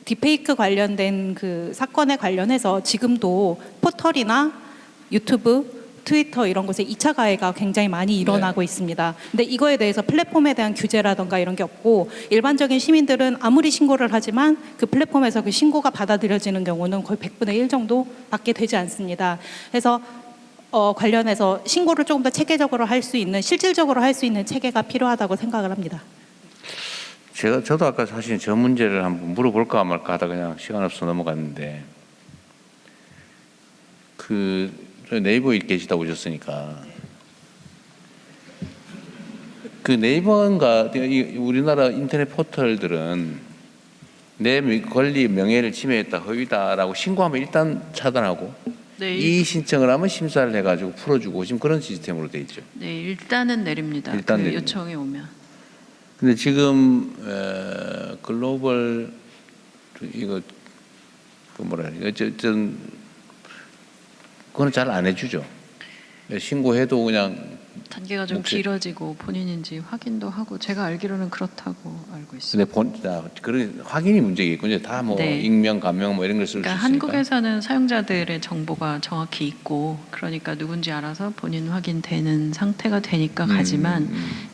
딥페이크 관련된 그 사건에 관련해서 지금도 포털이나 유튜브, 트위터 이런 곳에 2차 가해가 굉장히 많이 일어나고 있습니다. 근데 이거에 대해서 플랫폼에 대한 규제라던가 이런 게 없고 일반적인 시민들은 아무리 신고를 하지만 그 플랫폼에서 그 신고가 받아들여지는 경우는 거의 100분의 1 정도밖에 되지 않습니다. 그래서 관련해서 신고를 조금 더 체계적으로 할 수 있는, 실질적으로 할 수 있는 체계가 필요하다고 생각을 합니다. 저도 아까 사실 저 문제를 한번 물어볼까 말까 하다 그냥 시간 없어 넘어갔는데 저 네이버에 계시다고 오셨으니까 그 네이버인가 우리나라 인터넷 포털들은 내 권리 명예를 침해했다 허위다라고 신고하면 일단 차단하고 네, 이의 신청을 하면 심사를 해가지고 풀어주고 지금 그런 시스템으로 돼 있죠. 네, 일단은 내립니다. 일단 그 내립니다. 요청이 오면. 근데 지금 글로벌 이거 뭐라 해야 어쨌든 그건 잘 안 해주죠. 신고해도 그냥 단계가 좀 길어지고 본인인지 확인도 하고 제가 알기로는 그렇다고 알고 있습니다. 근데 그런 확인이 문제겠군요. 다 뭐 네. 익명, 가명 뭐 이런 걸 쓸 수 그러니까 있으니까. 한국에서는 사용자들의 정보가 정확히 있고 그러니까 누군지 알아서 본인 확인되는 상태가 되니까 가지만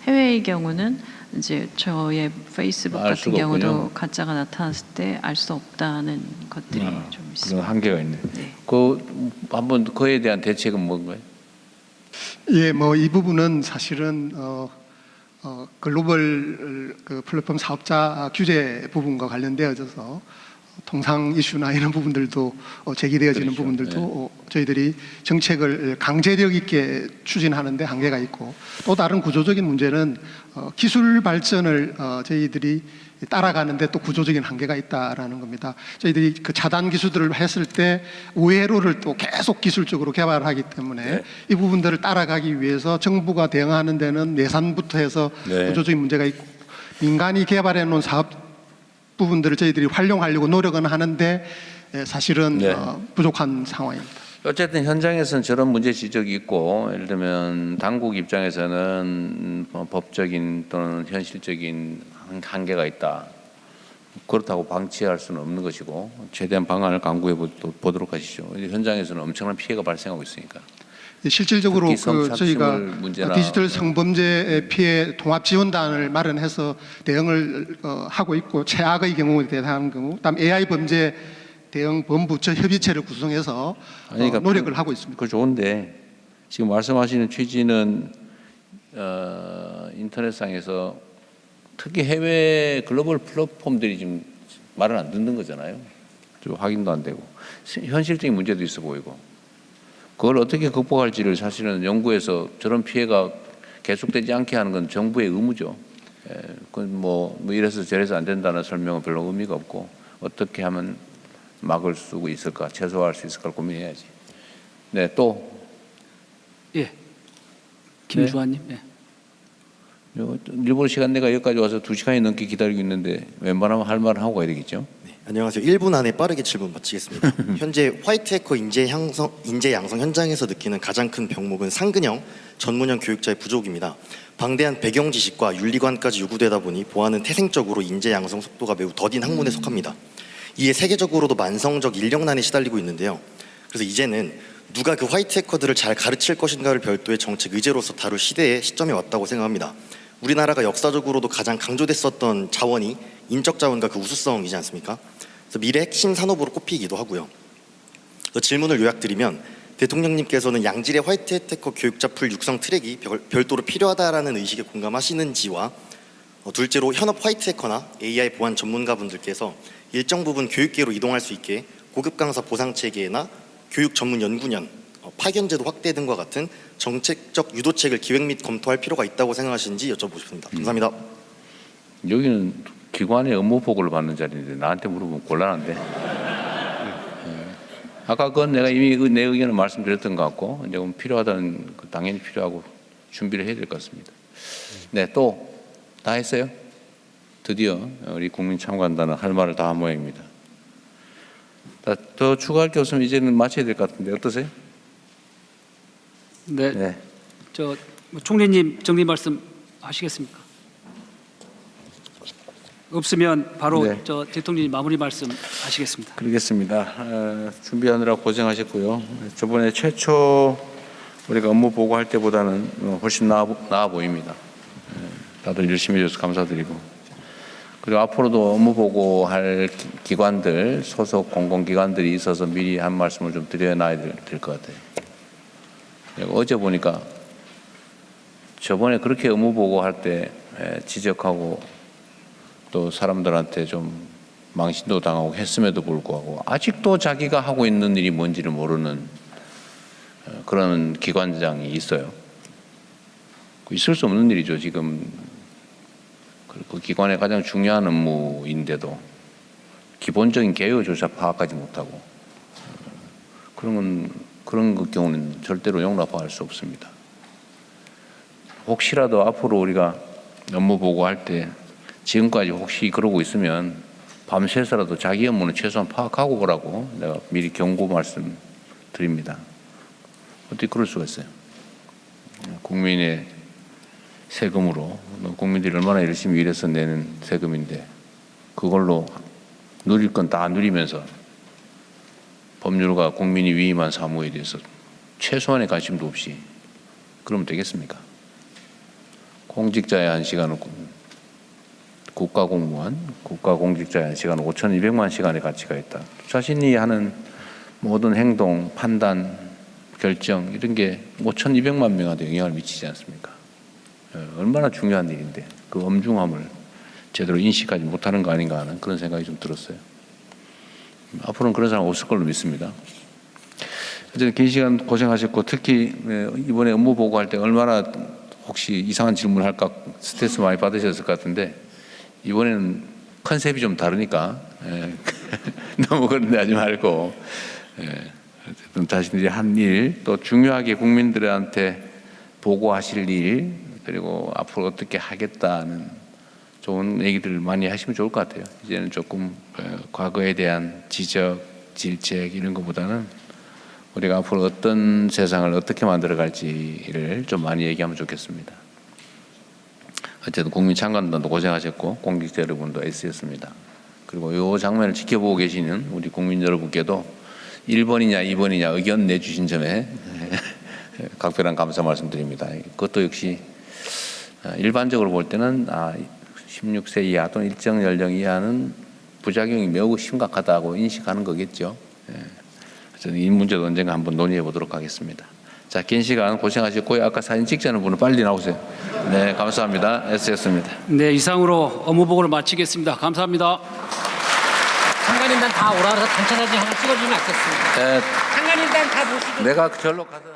해외의 경우는 이제 저의 페이스북 알 같은 수가 경우도 없군요. 가짜가 나타났을 때 알 수 없다는 것들이 좀 그런 있습니다. 한계가 있네. 네. 한번 그에 대한 대책은 뭔가요? 예, 뭐 이 부분은 사실은 글로벌 그 플랫폼 사업자 규제 부분과 관련되어져서 통상 이슈나 이런 부분들도 제기되어지는 그렇죠. 부분들도 저희들이 정책을 강제력 있게 추진하는데 한계가 있고 또 다른 구조적인 문제는 기술 발전을 저희들이 따라가는데 또 구조적인 한계가 있다라는 겁니다. 저희들이 그 차단 기술들을 했을 때 우회로를 또 계속 기술적으로 개발하기 때문에 네. 이 부분들을 따라가기 위해서 정부가 대응하는 데는 예산부터 해서 네. 구조적인 문제가 있고 민간이 개발해 놓은 사업 부분들을 저희들이 활용하려고 노력은 하는데 사실은 네. 부족한 상황입니다. 어쨌든 현장에서는 저런 문제 지적이 있고 예를 들면 당국 입장에서는 법적인 또는 현실적인 한계가 있다. 그렇다고 방치할 수는 없는 것이고 최대한 방안을 강구해 보도록 하시죠. 현장에서는 엄청난 피해가 발생하고 있으니까. 실질적으로 특히 저희가 성착취물 문제나 디지털 성범죄 피해 통합 지원단을 마련해서 대응을 하고 있고 최악의 경우에 대한 경우, 그다음 AI 범죄 대응 본부처 협의체를 구성해서 그러니까 노력을 하고 있습니다. 그거 좋은데 지금 말씀하시는 취지는 인터넷상에서 특히 해외 글로벌 플랫폼들이 지금 말을 안 듣는 거잖아요. 좀 확인도 안 되고 현실적인 문제도 있어 보이고 그걸 어떻게 극복할지를 사실은 연구에서 저런 피해가 계속되지 않게 하는 건 정부의 의무죠. 그건 뭐 이래서 저래서 안 된다는 설명은 별로 의미가 없고 어떻게 하면 막을 수 있을까, 최소화할 수 있을까 고민해야지. 네, 또 예, 김주환님. 네. 일본 시간 내가 여기까지 와서 2시간이 넘게 기다리고 있는데 웬만하면 할 말을 하고 가야 되겠죠? 네, 안녕하세요. 1분 안에 빠르게 질문 마치겠습니다. 현재 화이트 해커 인재 양성 현장에서 느끼는 가장 큰 병목은 상근형, 전문형 교육자의 부족입니다. 방대한 배경 지식과 윤리관까지 요구되다 보니 보안은 태생적으로 인재 양성 속도가 매우 더딘 학문에 속합니다. 이에 세계적으로도 만성적 인력난에 시달리고 있는데요. 그래서 이제는 누가 그 화이트 해커들을 잘 가르칠 것인가를 별도의 정책 의제로서 다룰 시점에 왔다고 생각합니다. 우리나라가 역사적으로도 가장 강조됐었던 자원이 인적 자원과 그 우수성이지 않습니까? 그래서 미래 핵심 산업으로 꼽히기도 하고요. 질문을 요약드리면 대통령님께서는 양질의 화이트 해커 교육자 풀 육성 트랙이 별도로 필요하다라는 의식에 공감하시는지와 둘째로 현업 화이트 해커나 AI 보안 전문가분들께서 일정 부분 교육계로 이동할 수 있게 고급 강사 보상 체계나 교육 전문 연구년, 파견제도 확대 등과 같은 정책적 유도책을 기획 및 검토할 필요가 있다고 생각하시는지 여쭤보겠습니다. 감사합니다. 여기는 기관의 업무 보고를 받는 자리인데 나한테 물어보면 곤란한데. 아까 그건 내가 이미 내 의견을 말씀드렸던 것 같고 이제 필요하다는 당연히 필요하고 준비를 해야 될 것 같습니다. 네, 또 다 했어요? 드디어 우리 국민 참관단은 할 말을 다 한 모양입니다. 더 추가할 게 없으면 이제는 마쳐야 될 것 같은데 어떠세요? 네. 네. 총리님 정리 말씀 하시겠습니까? 없으면 바로 네. 저 대통령님 마무리 말씀하시겠습니다. 그러겠습니다. 준비하느라 고생하셨고요. 저번에 최초 우리가 업무 보고할 때보다는 훨씬 나아 보입니다. 다들 열심히 해줘서 감사드리고, 그리고 앞으로도 업무 보고할 기관들, 소속 공공기관들이 있어서 미리 한 말씀을 좀 드려놔야 될 것 같아요. 어제 보니까 저번에 그렇게 업무 보고할 때 지적하고 또 사람들한테 좀 망신도 당하고 했음에도 불구하고 아직도 자기가 하고 있는 일이 뭔지를 모르는 그런 기관장이 있어요. 있을 수 없는 일이죠. 지금 그 기관의 가장 중요한 업무인데도 기본적인 개요조차 파악하지 못하고 그런 경우는 절대로 용납할 수 없습니다. 혹시라도 앞으로 우리가 업무 보고할 때 지금까지 혹시 그러고 있으면 밤새서라도 자기 업무는 최소한 파악하고 오라고 내가 미리 경고 말씀 드립니다. 어떻게 그럴 수가 있어요? 국민의 세금으로, 국민들이 얼마나 열심히 일해서 내는 세금인데 그걸로 누릴 건 다 누리면서 법률과 국민이 위임한 사무에 대해서 최소한의 관심도 없이 그러면 되겠습니까? 공직자의 한 시간은 국가공무원, 국가공직자의 한 시간은 5,200만 시간의 가치가 있다. 자신이 하는 모든 행동, 판단, 결정 이런 게 5,200만 명한테 영향을 미치지 않습니까? 얼마나 중요한 일인데 그 엄중함을 제대로 인식하지 못하는 거 아닌가 하는 그런 생각이 좀 들었어요. 앞으로는 그런 사람 없을 걸로 믿습니다. 어쨌든 긴 시간 고생하셨고 특히 이번에 업무 보고할 때 얼마나 혹시 이상한 질문을 할까 스트레스 많이 받으셨을 것 같은데 이번에는 컨셉이 좀 다르니까 너무 그런 데 하지 말고 어쨌든 자신들이 한 일 또 중요하게 국민들한테 보고하실 일 그리고 앞으로 어떻게 하겠다는 좋은 얘기들을 많이 하시면 좋을 것 같아요. 이제는 조금 과거에 대한 지적, 질책 이런 것보다는 우리가 앞으로 어떤 세상을 어떻게 만들어갈지를 좀 많이 얘기하면 좋겠습니다. 어쨌든 국민 참관단도 고생하셨고 공직자 여러분도 애쓰셨습니다. 그리고 이 장면을 지켜보고 계시는 우리 국민 여러분께도 1번이냐 2번이냐 의견 내주신 점에 각별한 감사 말씀드립니다. 그것도 역시 일반적으로 볼 때는 16세 이하 또는 일정 연령 이하는 부작용이 매우 심각하다고 인식하는 거겠죠. 저는 이 문제도 언젠가 한번 논의해 보도록 하겠습니다. 자, 긴 시간 고생하셨고요. 아까 사진 찍자는 분은 빨리 나오세요. 네, 감사합니다. 애쓰셨습니다. 네, 이상으로 업무 보고를 마치겠습니다. 감사합니다. 상관인단 다 오라 그래서 단체 사진 하나 찍어주면 안 겠습니다. 상관인단 다 모시고. 내가 절로 가서